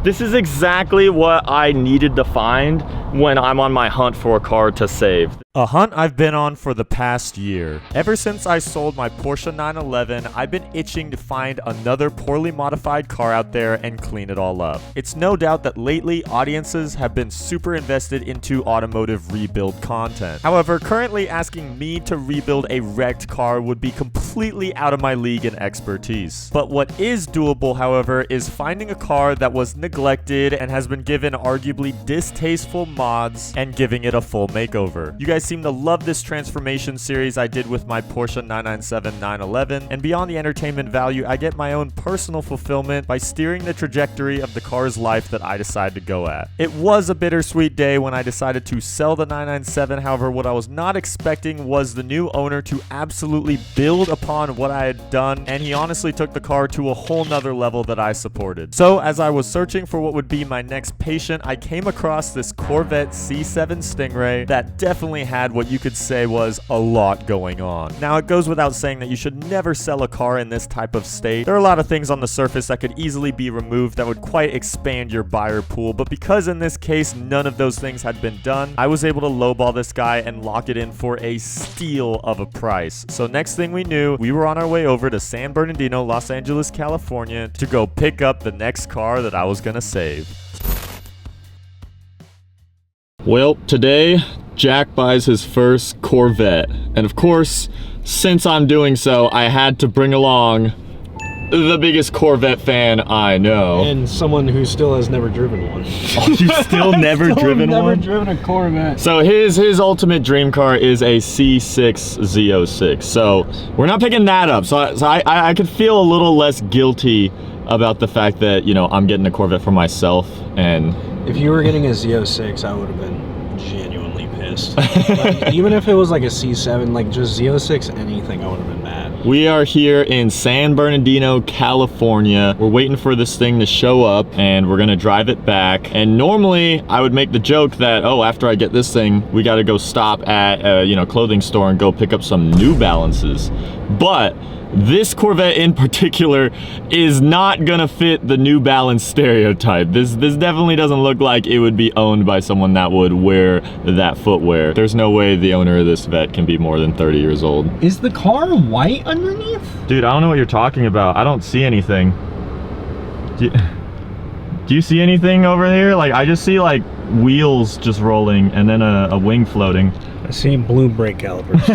This is exactly what I needed to find when I'm on my hunt for a car to save. A hunt I've been on for the past year. Ever since I sold my Porsche 911, I've been itching to find another poorly modified car out there and clean it all up. It's no doubt that lately, audiences have been super invested into automotive rebuild content. However, currently asking me to rebuild a wrecked car would be completely out of my league and expertise. But what is doable, however, is finding a car that was neglected and has been given arguably distasteful mods and giving it a full makeover. You guys seem to love this transformation series I did with my Porsche 997 911, and beyond the entertainment value, I get my own personal fulfillment by steering the trajectory of the car's life that I decide to go at. It was a bittersweet day when I decided to sell the 997, however, what I was not expecting was the new owner to absolutely build upon what I had done, and he honestly took the car to a whole nother level that I supported. So as I was searching for what would be my next patient, I came across this Corvette C7 Stingray that definitely had what you could say was a lot going on. Now, it goes without saying that you should never sell a car in this type of state. There are a lot of things on the surface that could easily be removed that would quite expand your buyer pool, but because in this case none of those things had been done, I was able to lowball this guy and lock it in for a steal of a price. So next thing we knew, we were on our way over to San Bernardino, Los Angeles, California to go pick up the next car that I was gonna save. Well, today, Jack buys his first Corvette. And of course, since I'm doing so, I had to bring along the biggest Corvette fan I know. And someone who still has never driven one. Oh, you still never driven one? Never driven a Corvette. So his ultimate dream car is a C6 Z06. So we're not picking that up. So I could feel a little less guilty about the fact that, you know, I'm getting a Corvette for myself. And if you were getting a Z06, I would have been genuinely pissed. Like, even if it was like a C7, like just Z06 anything, I would have been mad. We are here in San Bernardino, California. We're waiting for this thing to show up and we're gonna drive it back. And normally I would make the joke that, oh, after I get this thing, we gotta go stop at a clothing store and go pick up some New Balances. But this Corvette in particular is not gonna fit the New Balance stereotype. This definitely doesn't look like it would be owned by someone that would wear that footwear. There's no way the owner of this Vette can be more than 30 years old. Is the car white underneath? Dude, I don't know what you're talking about. I don't see anything. Do you see anything over here? Like, I just see like wheels just rolling and then a wing floating. I see blue brake calipers.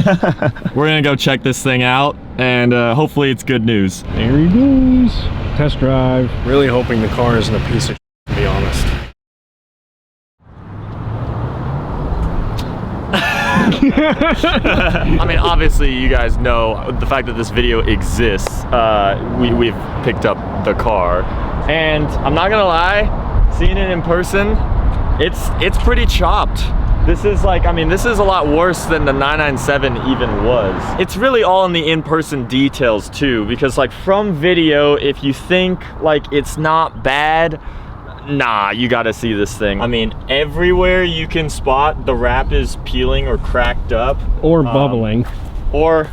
We're gonna go check this thing out and hopefully it's good news. There he goes. Test drive. Really hoping the car isn't a piece of shit, to be honest. I mean, obviously you guys know the fact that this video exists. We've picked up the car and I'm not gonna lie, seeing it in person, it's pretty chopped. This is like, I mean, this is a lot worse than the 997 even was. It's really all in the in-person details too, because like from video, if you think like it's not bad, nah, you gotta see this thing. I mean, everywhere you can spot, the wrap is peeling or cracked up. Or bubbling. Or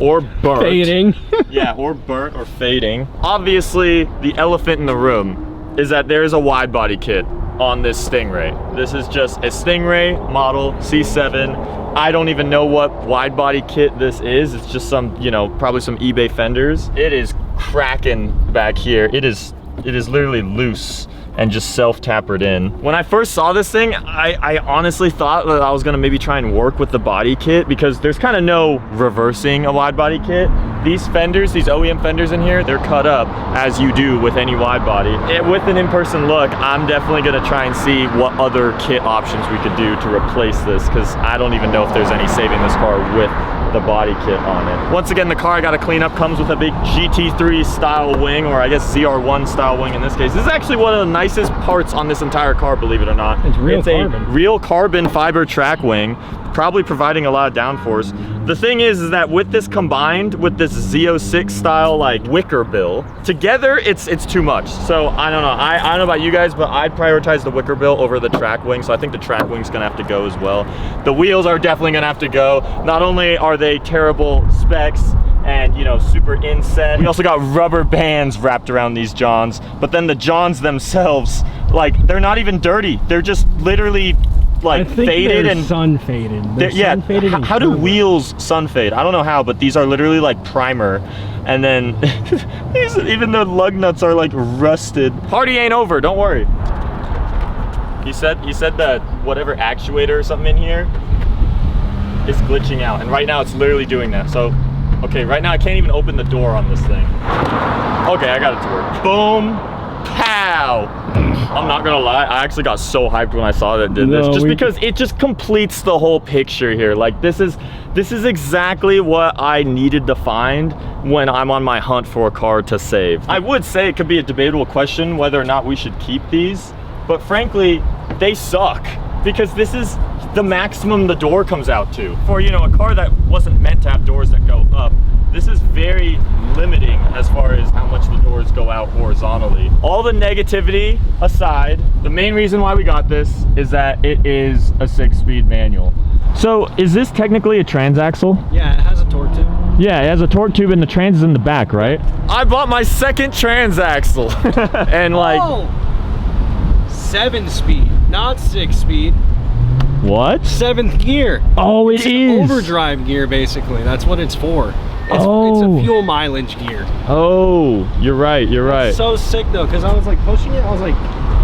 burnt. Fading. Yeah, or burnt or fading. Obviously, the elephant in the room is that there is a wide body kit on this Stingray. This is just a Stingray model C7. I don't even know what wide body kit this is. It's just some, you know, probably some eBay fenders. It is cracking back here. It is literally loose and just self-tapered in. When I first saw this thing, I honestly thought that I was gonna maybe try and work with the body kit because there's kind of no reversing a wide body kit. These fenders, these OEM fenders in here, they're cut up as you do with any wide body. With an in-person look, I'm definitely gonna try and see what other kit options we could do to replace this because I don't even know if there's any saving this car with the body kit on it. Once again, the car I gotta clean up comes with a big GT3 style wing, or I guess ZR1 style wing in this case. This is actually one of the nicest parts on this entire car, believe it or not. It's real carbon. A real carbon fiber track wing, probably providing a lot of downforce. The thing is that with this combined with this Z06 style like wicker bill, together it's too much. So I don't know. I don't know about you guys, but I'd prioritize the wicker bill over the track wing. So I think the track wing's gonna have to go as well. The wheels are definitely gonna have to go. Not only are they terrible specs and, you know, super inset, we also got rubber bands wrapped around these Johns, but then the Johns themselves Like, they're not even dirty. They're just literally like faded and sun faded. Yeah, how do wheels sun fade? I don't know how, but these are literally like primer. And then even the lug nuts are like rusted. Party ain't over, don't worry. He said that whatever actuator or something in here is glitching out, and right now it's literally doing that. So, okay, right now I can't even open the door on this thing. Okay, I got it to work. Boom, pow. I'm not gonna lie, I actually got so hyped when I saw that it did this, just because it just completes the whole picture here. Like, this is exactly what I needed to find when I'm on my hunt for a car to save. I would say it could be a debatable question whether or not we should keep these, but frankly, they suck, because this is the maximum the door comes out to. For, you know, a car that wasn't meant to have doors that go up, this is very limiting as far as how much the doors go out horizontally. All the negativity aside, the main reason why we got this is that it is a 6-speed manual. So is this technically a transaxle? Yeah, it has a torque tube. Yeah, it has a torque tube and the trans is in the back, right? I bought my second transaxle. And like... Oh! 7-speed, not 6-speed. What? 7th gear. Oh, it's overdrive gear, basically. That's what it's for. It's a fuel mileage gear. Oh, you're right, you're right. It's so sick though, because I was like pushing it, I was like,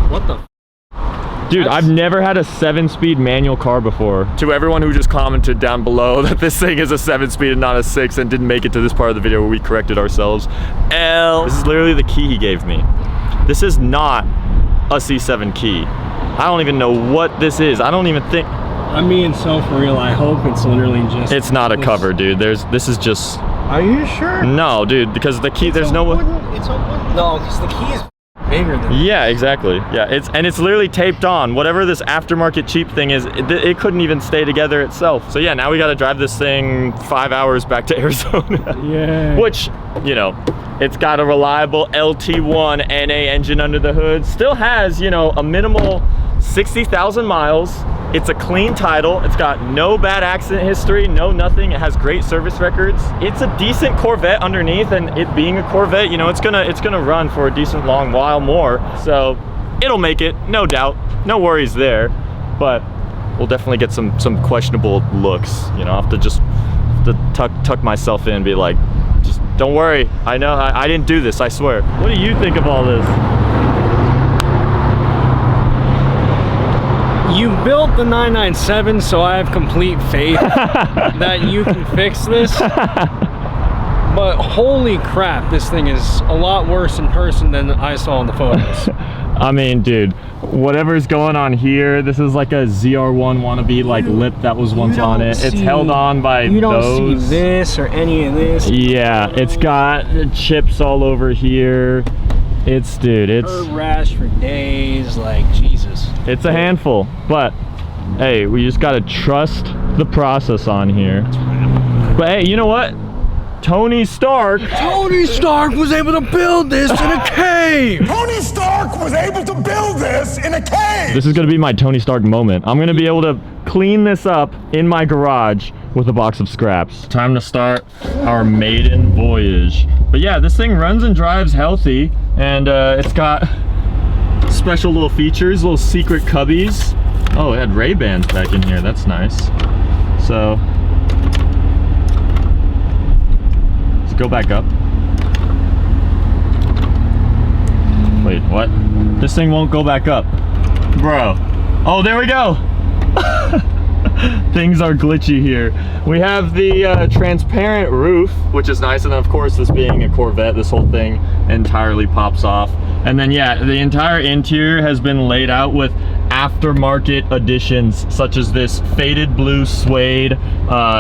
what the f? Dude, I've never had a 7-speed manual car before. To everyone who just commented down below that this thing is a 7-speed and not a 6 and didn't make it to this part of the video where we corrected ourselves. This is literally the key he gave me. This is not a C7 key. I don't even know what this is. I don't even think... I'm being so for real. I hope it's literally just... It's not a cover, dude. This is just... Are you sure? No, dude, because the key, there's no... It's a wooden... No, because the key is bigger than... Yeah, exactly. Yeah, it's literally taped on. Whatever this aftermarket cheap thing is, it couldn't even stay together itself. So yeah, now we got to drive this thing 5 hours back to Arizona. Yeah. Which, you know, it's got a reliable LT1 NA engine under the hood. Still has, you know, a minimal 60,000 miles. It's a clean title. It's got no bad accident history, no nothing. It has great service records. It's a decent Corvette underneath, and it being a Corvette, you know, it's gonna run for a decent long while more. So it'll make it, no doubt. No worries there. But we'll definitely get some questionable looks. You know, I'll have to tuck myself in and be like, just don't worry. I know I didn't do this, I swear. What do you think of all this? You built the 997, so I have complete faith that you can fix this. But holy crap, this thing is a lot worse in person than I saw in the photos. I mean, dude, whatever's going on here, this is like a ZR1 wannabe like lip that was once on it. It's held on by You don't see this or any of this. Yeah, it's got chips all over here. It's Curb rash for days, like Jesus. It's a handful, but hey, we just gotta trust the process on here. But hey, you know what? Tony Stark was able to build this in a cave. Tony Stark was able to build this in a cave. This is gonna be my Tony Stark moment. I'm gonna be able to clean this up in my garage with a box of scraps. Time to start our maiden voyage. But yeah, this thing runs and drives healthy, and it's got special little features, little secret cubbies. Oh, it had Ray-Bans back in here. That's nice. So let's go back up. Wait, what? This thing won't go back up, bro. Oh, there we go. Things are glitchy here. We have the transparent roof, which is nice, and then of course, this being a Corvette, this whole thing entirely pops off. And then yeah, the entire interior has been laid out with aftermarket additions, such as this faded blue suede,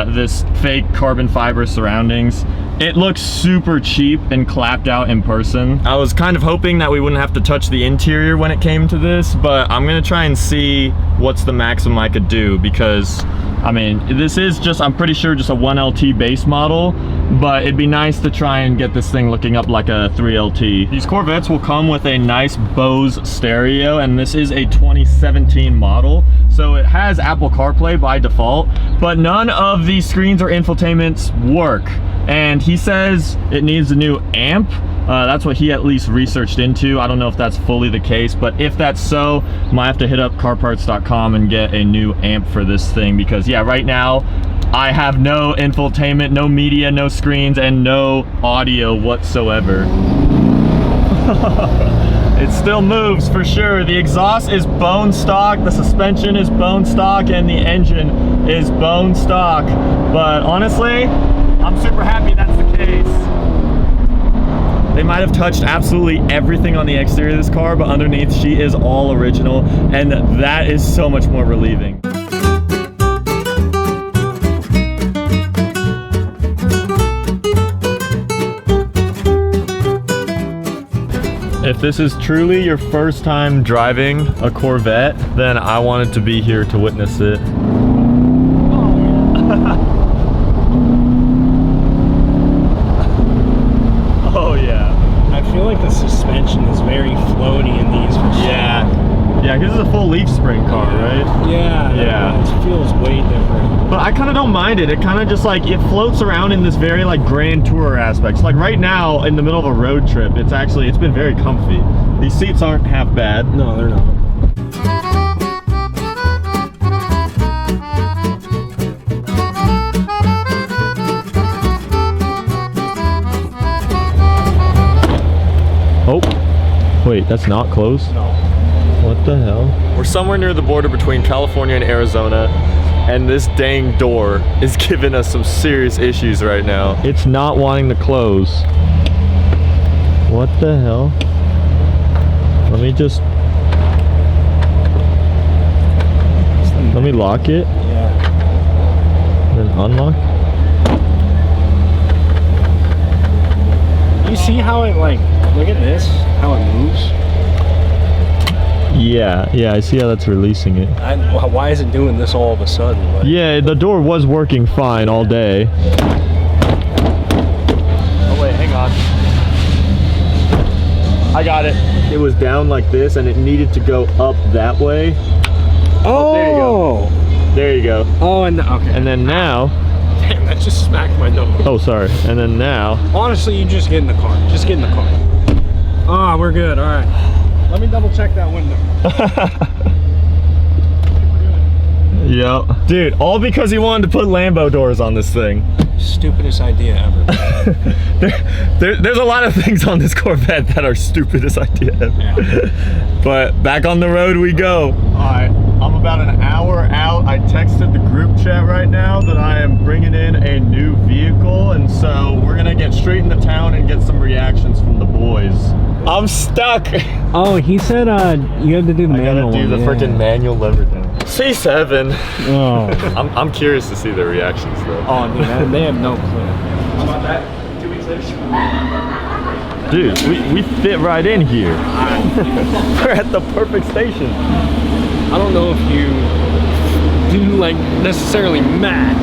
this fake carbon fiber surroundings. It looks super cheap and clapped out in person. I was kind of hoping that we wouldn't have to touch the interior when it came to this, but I'm gonna try and see what's the maximum I could do, because I mean, this is just, I'm pretty sure just a 1LT base model, but it'd be nice to try and get this thing looking up like a 3LT. These Corvettes will come with a nice Bose stereo, and this is a 2017 model, So it has Apple CarPlay by default, but none of these screens or infotainments work. And he says it needs a new amp. That's what he at least researched into. I don't know if that's fully the case, but if that's so, might have to hit up carparts.com and get a new amp for this thing, because yeah, right now I have no infotainment, no media, no screens, and no audio whatsoever. It still moves for sure. The exhaust is bone stock, the suspension is bone stock, and the engine is bone stock. But honestly, I'm super happy that's the case. They might have touched absolutely everything on the exterior of this car, but underneath she is all original, and that is so much more relieving. If this is truly your first time driving a Corvette, then I wanted to be here to witness it. Oh yeah. I feel like the suspension is very floaty in these for sure. Yeah, because it's a full leaf spring car, right? Yeah. It feels way different. But I kind of don't mind it. It kind of just like, it floats around in this very like grand tourer aspect. So like right now in the middle of a road trip, it's been very comfy. These seats aren't half bad. No, they're not. Oh, wait, that's not closed? No. What the hell? We're somewhere near the border between California and Arizona, and this dang door is giving us some serious issues right now. It's not wanting to close. What the hell? Let me lock it. Yeah. Then unlock. You see how it like, look at this, how it moves? Yeah, I see how that's releasing it. Why is it doing this all of a sudden? Like, Yeah, the door was working fine all day. Oh wait, hang on. I got it. It was down like this and it needed to go up that way. oh, there you go. There you go. Oh, and okay. And then now, Damn, that just smacked my nose. oh sorry. And then now. Honestly, You just get in the car. Just get in the car. Ah, we're good. All right. Let me double check that window. Yep. Dude, all because he wanted to put Lambo doors on this thing. Stupidest idea ever. There's a lot of things on this Corvette that are stupidest idea ever. Yeah. But back on the road we go. Alright, I'm about an hour out. I texted the group chat right now that I am bringing in a new vehicle, and so we're gonna get straight into town and get some reactions from the boys. I'm stuck. Oh, he said you have to do the manual. I gotta do the freaking manual lever down. C7. Oh. I'm curious to see their reactions though. Oh, dude, they have no clue. How about that? 2 weeks later. Dude, we fit right in here. We're at the perfect station. I don't know if you do like necessarily match.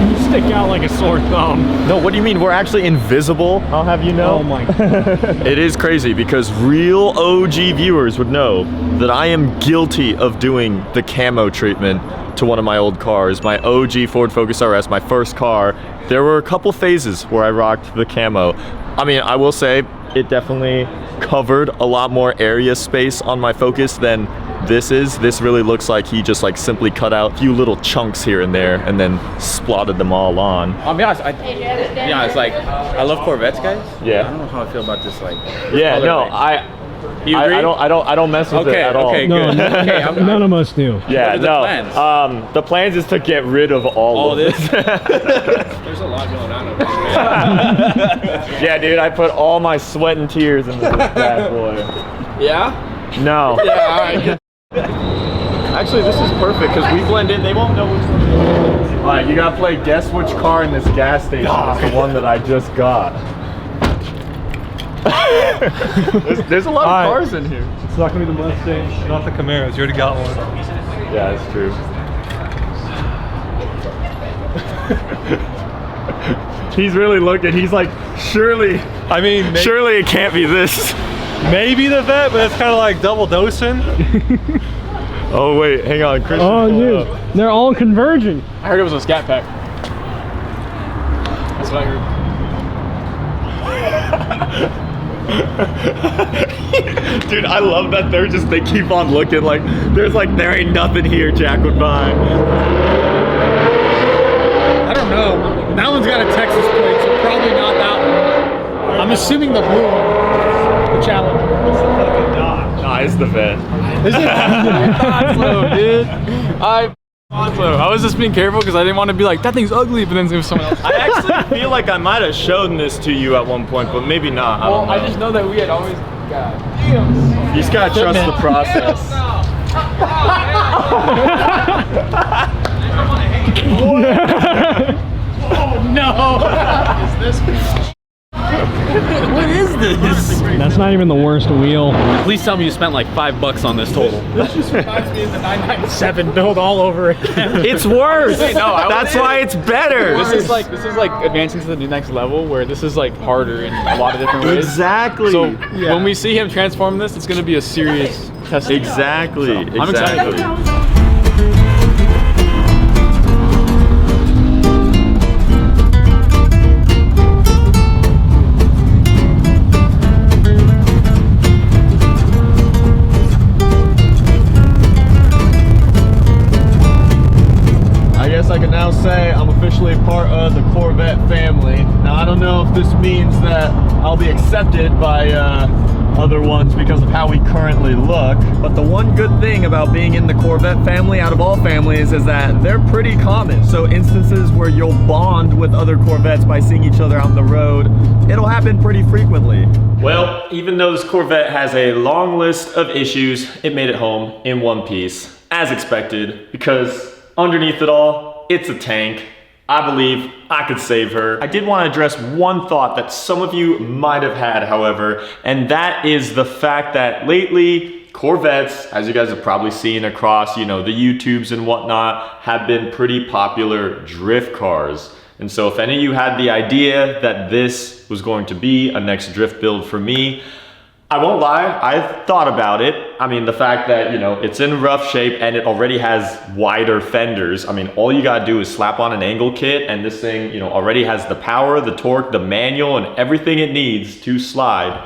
You stick out like a sore thumb. No, what do you mean? We're actually invisible, I'll have you know. Oh my God. It is crazy because real OG viewers would know that I am guilty of doing the camo treatment to one of my old cars. My OG Ford Focus RS, my first car. There were a couple phases where I rocked the camo. I mean, I will say it definitely covered a lot more area space on my Focus than this is. This really looks like he just like simply cut out a few little chunks here and there and then splotted them all on. I'll be honest, it's like, I love Corvettes, guys. Yeah. I don't know how I feel about this, like, Yeah, color no, thing. You agree? I don't mess with it at all. Okay, No, good. Okay, none of us do. Yeah, What are the no. plans? The plans is to get rid of all of this? this. There's a lot going on over here. Yeah, dude, I put all my sweat and tears into this bad boy. Yeah? No. Yeah, all right. Actually, this is perfect because we blend in. They won't know which one it is. All right, you gotta play guess which car in this gas station is the one that I just got. there's a lot of cars in here. It's not gonna be the Mustang, not the Camaros. You already got one. Yeah, that's true. He's really looking. He's like, surely. I mean, Surely it can't be this. maybe the Vet, but it's kind of like double dosing. Oh wait, hang on, Christian. Oh, dude, they're all converging. I heard it was a scat pack. That's what I heard. Dude, I love that they keep on looking like there ain't nothing here Jack would buy. I don't know. That one's got a Texas plate, so probably not that one. I'm assuming the blue one. The Challenger. Nah, it's the Vet. Is it? Onslow, dude. Onslow. I was just being careful because I didn't want to be like, that thing's ugly, but then it was someone else. I actually feel like I might have shown this to you at one point, but maybe not. I don't know. I just know that we had always. God damn. You just gotta trust the process. What is this? That's not even the worst wheel. Please tell me you spent like $5 on this total. This just reminds me of the 997 build all over again. It's worse. Wait, no, That's why it's better. This is like advancing to the next level where this is like harder in a lot of different ways. Exactly. So when we see him transform this, it's gonna be a serious test. Exactly. I'm excited. I can now say I'm officially part of the Corvette family. Now I don't know if this means that I'll be accepted by other ones because of how we currently look, but the one good thing about being in the Corvette family out of all families is that they're pretty common. So instances where you'll bond with other Corvettes by seeing each other on the road, it'll happen pretty frequently. Well, even though this Corvette has a long list of issues, it made it home in one piece, as expected, because underneath it all, it's a tank. I believe I could save her. I did want to address one thought that some of you might have had, however, and that is the fact that lately, Corvettes, as you guys have probably seen across, the YouTubes and whatnot, have been pretty popular drift cars. And so if any of you had the idea that this was going to be a next drift build for me, I won't lie, I've thought about it. I mean, the fact that, it's in rough shape and it already has wider fenders. I mean, all you gotta do is slap on an angle kit and this thing, already has the power, the torque, the manual, and everything it needs to slide.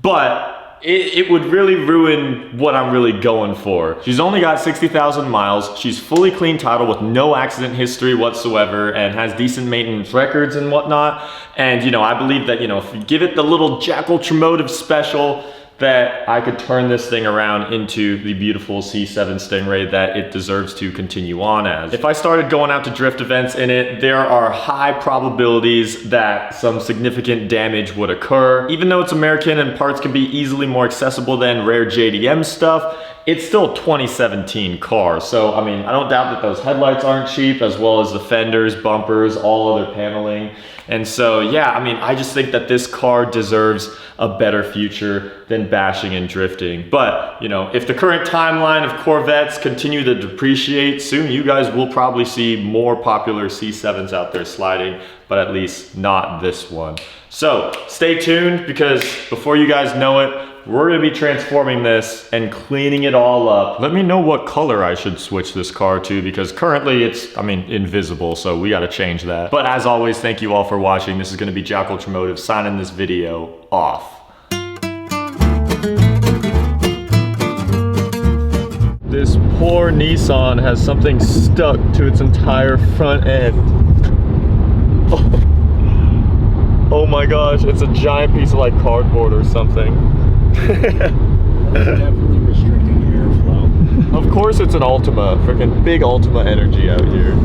But it would really ruin what I'm really going for. She's only got 60,000 miles. She's fully clean title with no accident history whatsoever and has decent maintenance records and whatnot. And I believe that, if you give it the little JackUltraMotive special, that I could turn this thing around into the beautiful C7 Stingray that it deserves to continue on as. If I started going out to drift events in it, there are high probabilities that some significant damage would occur. Even though it's American and parts can be easily more accessible than rare JDM stuff, it's still a 2017 car. So, I mean, I don't doubt that those headlights aren't cheap, as well as the fenders, bumpers, all other paneling. And so, yeah, I mean, I just think that this car deserves a better future than bashing and drifting. But, if the current timeline of Corvettes continue to depreciate, soon you guys will probably see more popular C7s out there sliding, but at least not this one. So, stay tuned, because before you guys know it, we're gonna be transforming this and cleaning it all up. Let me know what color I should switch this car to, because currently it's, invisible, so we gotta change that. But as always, thank you all for watching. This is gonna be JackUltraMotive signing this video off. This poor Nissan has something stuck to its entire front end. Oh my gosh, it's a giant piece of cardboard or something. Definitely restricting airflow. Of course it's an Ultima, freaking big Ultima energy out here.